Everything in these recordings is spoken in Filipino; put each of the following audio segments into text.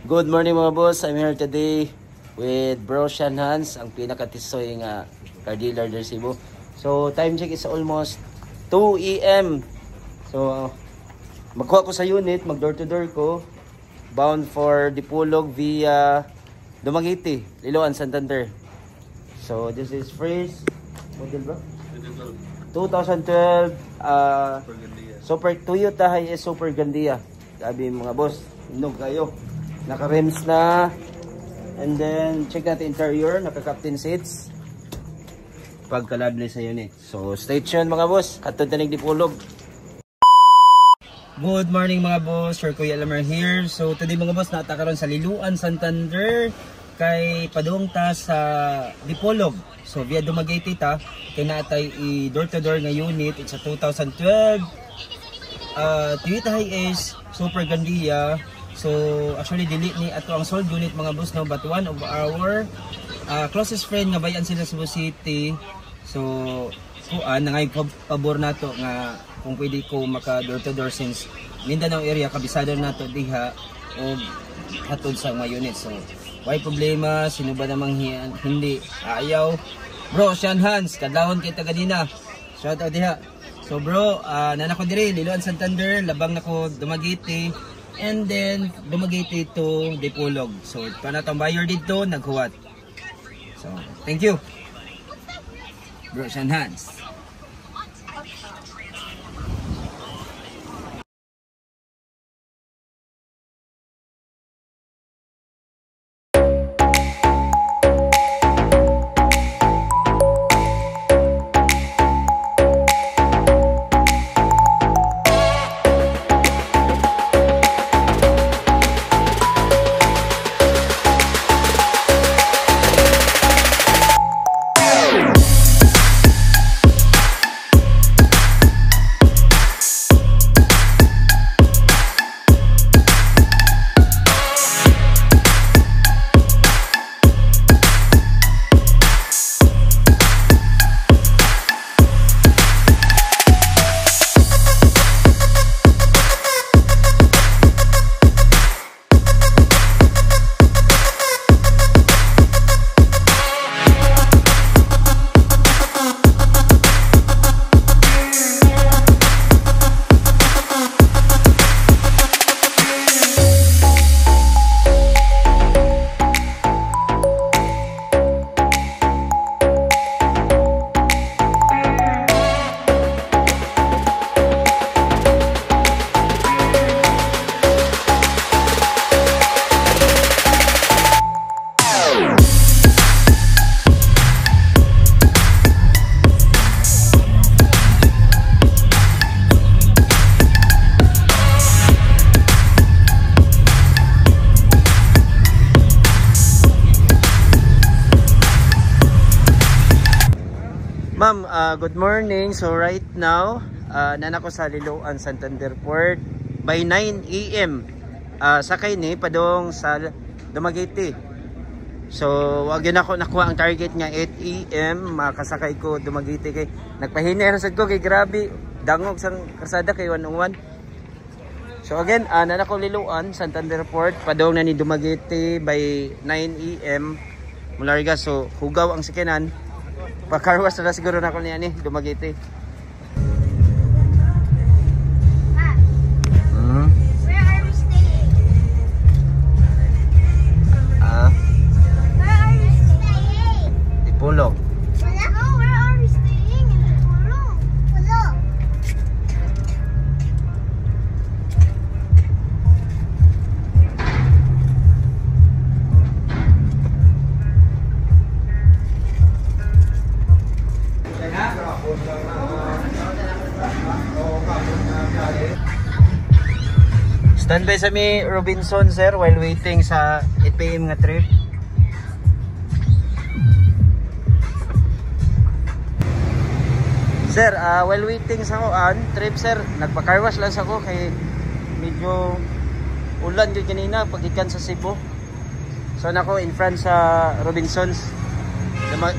Good morning mga boss, I'm here today with Bro Sean Hans, ang pinakatisoy nga car dealer del Cebu. So time check is almost 2 AM. So magkuha ko sa unit, mag door to door ko, bound for Dipolog via Dumaguete, Liloan, Santander. So this is first model bro? 2012 Super Toyota Hiace Super Gandia. Sabi mga boss, inog kayo. Naka-rims na. And then, check natin interior. Naka-captain seats. Pagkalabli sa unit. So, stay tuned mga boss. Katod na Dipolog. Good morning mga boss. Sir Kuya Lamar here. So, today mga boss, natakaroon sa Liloan, Santander. Kay padung ta sa Dipolog. So, via Dumaguete ta. Kaya natay i-door-to-door nga unit. It's a 2012 Toyota Hiace Super Gandia. So actually delete ni ato ang sold unit mga boss no, but one of our closest friend nga bayan sila sa Cebu City. So kuan nangay pabor nato nga kung pwede ko maka door to door since Mindanao area kabisado nato diha og hatod sa mga unit. So why problema, sino ba namang hindi ayaw. Bro Sean Hans kadlawon kay taga Ganina. Shout out diha. So bro, nanako diri Liloan, Santander, labang nako Dumaguete. And then Dumaguete to Dipolog. So para tong buyer dito naghuwat. So thank you Bro Sean Hans. Ma'am, good morning. So right now, nanako sa Liloan, Santander Port by 9 AM. Sakay ni padong sa Dumaguete. So wag yun ako nakuha ang target nga 8 AM. Makasakay ko Dumaguete kay nagpahinay rasad ko kay grabe dangog sang karsada kay 101. So again, nanako Liloan, Santander Port padong na ni Dumaguete by 9 AM. Mularga, so hugaw ang sakyanan. Pa-carwash na siguro na ako niya ni Dumaguete. Where are we staying? Where are we staying? Dipolog. No, where are we staying? In Dipolog. Dipolog. Standby sa mi Robinson sir while waiting sa 8 PM nga trip. Sir, while waiting sa trip sir, nagpa-car wash lang sa ko kay medyo ulan gyud kanina pagikan sa Cebu. So nako in front sa Robinsons.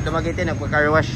Dumaguete nagpa-car wash.